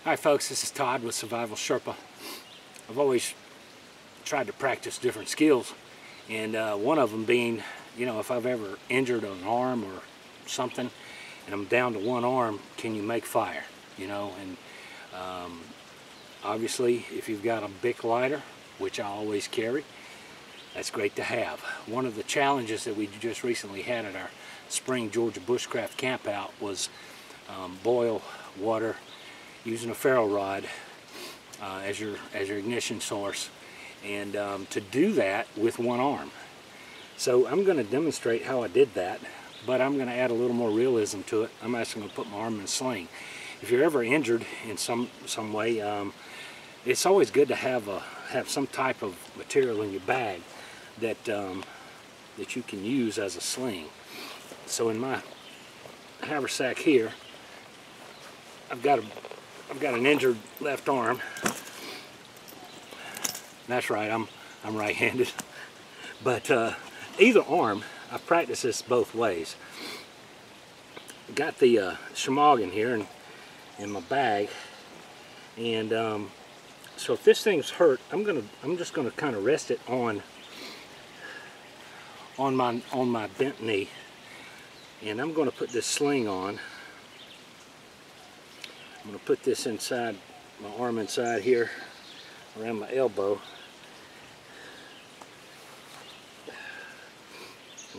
Hi folks, this is Todd with Survival Sherpa. I've always tried to practice different skills, and one of them being, if I've ever injured an arm or something and I'm down to one arm, can you make fire? And obviously if you've got a Bic lighter, which I always carry, that's great to have. One of the challenges that we just recently had at our spring Georgia bushcraft camp out was boil water using a ferro rod as your ignition source, and to do that with one arm. So I'm going to demonstrate how I did that, but I'm going to add a little more realism to it. I'm actually going to put my arm in a sling. If you're ever injured in some way, it's always good to have some type of material in your bag that that you can use as a sling. So in my haversack here, I've got an injured left arm. That's right, I'm right-handed. But either arm, I practice this both ways. Got the shemagh in here in my bag, and so if this thing's hurt, I'm just gonna kind of rest it on my bent knee, and I'm going to put this sling on. I'm going to put this inside, my arm inside here, around my elbow.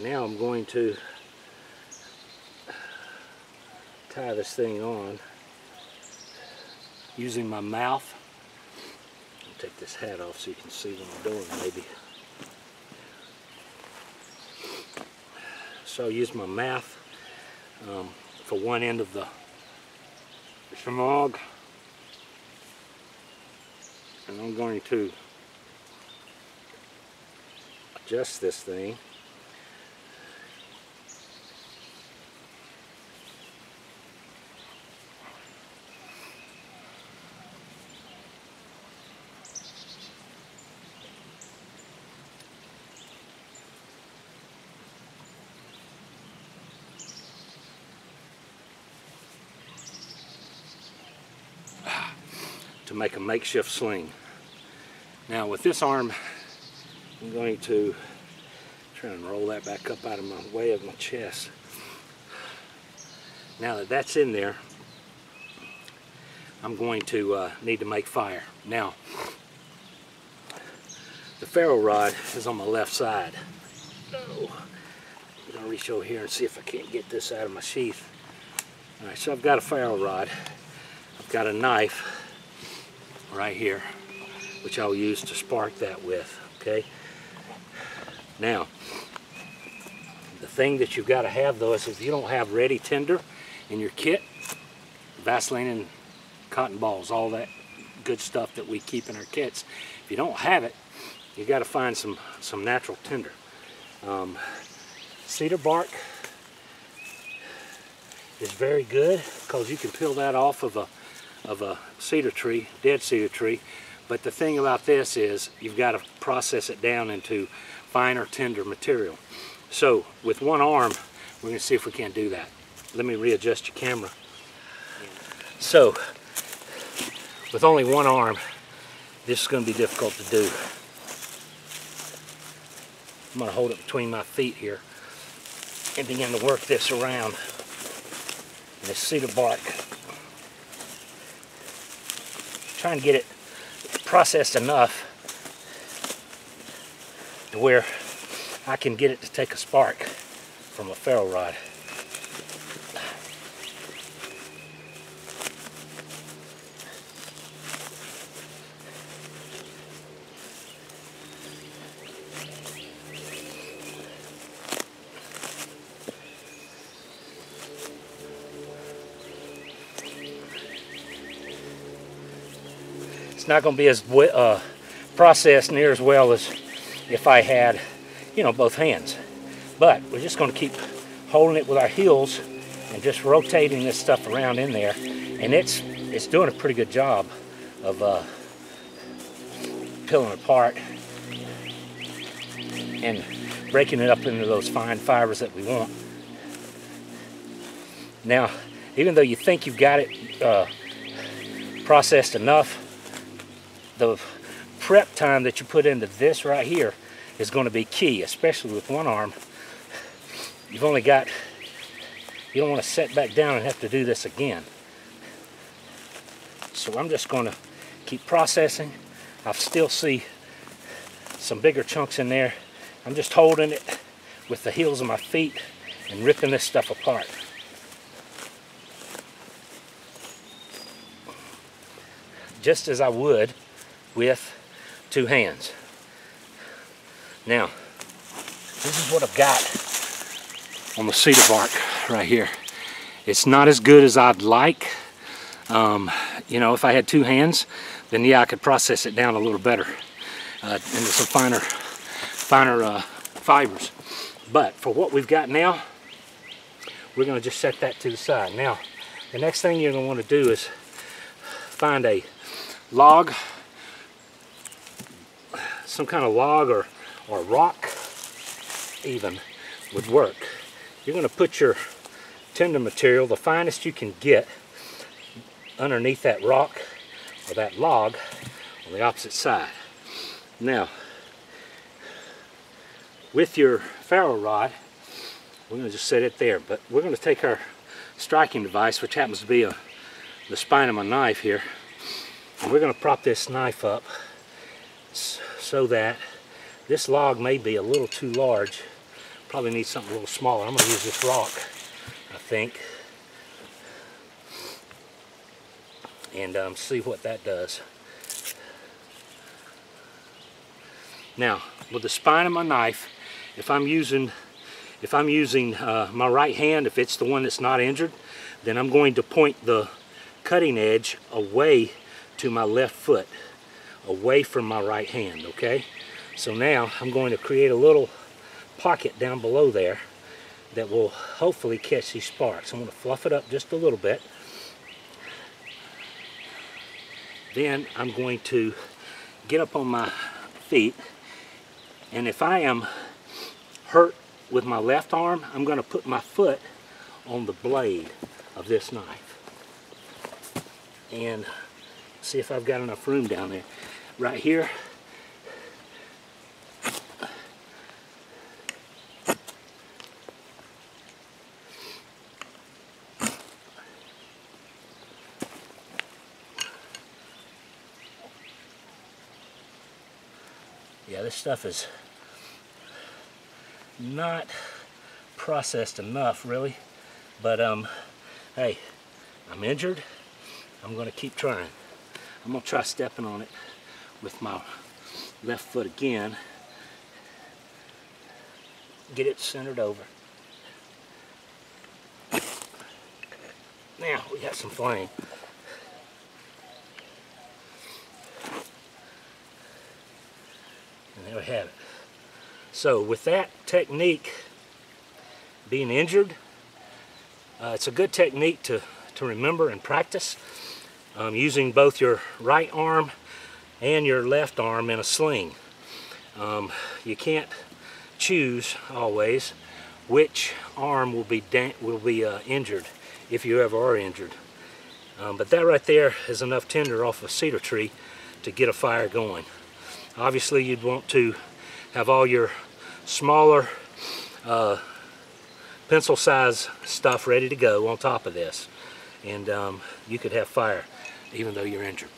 Now I'm going to tie this thing on using my mouth. I'll take this hat off so you can see what I'm doing maybe. So I'll use my mouth for one end of the shemagh, and I'm going to adjust this thing. To make a makeshift sling. Now with this arm, I'm going to try and roll that back up out of my way of my chest. Now that that's in there, I'm going to need to make fire. Now, the ferro rod is on my left side. I'm gonna reach over here and see if I can't get this out of my sheath. All right, so I've got a ferro rod. I've got a knife right here, which I'll use to spark that with, okay? Now, the thing that you've got to have though is if you don't have ready tinder in your kit, Vaseline and cotton balls, all that good stuff that we keep in our kits, if you don't have it, you got to find some natural tinder. Cedar bark is very good because you can peel that off of a cedar tree, dead cedar tree, but the thing about this is you've got to process it down into finer, tender material. So with one arm, we're going to see if we can't do that. Let me readjust your camera. So with only one arm, this is going to be difficult to do. I'm going to hold it between my feet here and begin to work this around. And this cedar bark, try and get it processed enough to where I can get it to take a spark from a ferro rod. It's not going to be as processed near as well as if I had, both hands. But we're just going to keep holding it with our heels and just rotating this stuff around in there, and it's doing a pretty good job of peeling apart and breaking it up into those fine fibers that we want. Now, even though you think you've got it processed enough. The prep time that you put into this right here is going to be key, especially with one arm. You've only got, you don't want to set back down and have to do this again. So I'm just going to keep processing. I still see some bigger chunks in there. I'm just holding it with the heels of my feet and ripping this stuff apart. Just as I would with two hands. Now, this is what I've got on the cedar bark right here. It's not as good as I'd like. You know, if I had two hands, then yeah, I could process it down a little better into some finer fibers. But for what we've got now, we're going to just set that to the side. Now, the next thing you're going to want to do is find a log, some kind of log or rock even would work. You're going to put your tinder material, the finest you can get, underneath that rock or that log on the opposite side. Now, with your ferro rod, we're going to just set it there, but we're going to take our striking device, which happens to be the spine of my knife here, and we're going to prop this knife up so that this log may be a little too large. Probably need something a little smaller. I'm going to use this rock, I think, and see what that does. Now, with the spine of my knife, if I'm using my right hand, if it's the one that's not injured, then I'm going to point the cutting edge away to my left foot, away from my right hand, okay? So now I'm going to create a little pocket down below there that will hopefully catch these sparks. I'm going to fluff it up just a little bit. Then I'm going to get up on my feet, and if I am hurt with my left arm, I'm going to put my foot on the blade of this knife and see if I've got enough room down there. Right here, yeah, this stuff is not processed enough, really, but hey, I'm injured. I'm going to keep trying. I'm going to try stepping on it with my left foot again. Get it centered over. Now we got some flame. And there we have it. So with that technique, being injured, it's a good technique to remember and practice, using both your right arm and your left arm in a sling. You can't choose always which arm will be injured if you ever are injured. But that right there is enough tinder off a cedar tree to get a fire going. Obviously you'd want to have all your smaller pencil size stuff ready to go on top of this, and you could have fire even though you're injured.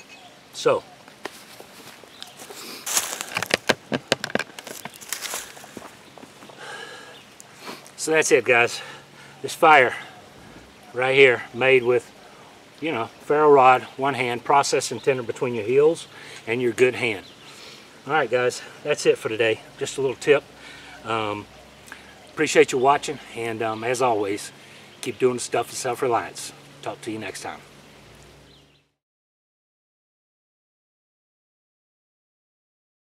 So that's it, guys. This fire right here, made with, you know, ferro rod, one hand, processing tinder between your heels and your good hand. Alright guys, that's it for today. Just a little tip. Appreciate you watching, and as always, keep doing the stuff with Self-Reliance. Talk to you next time.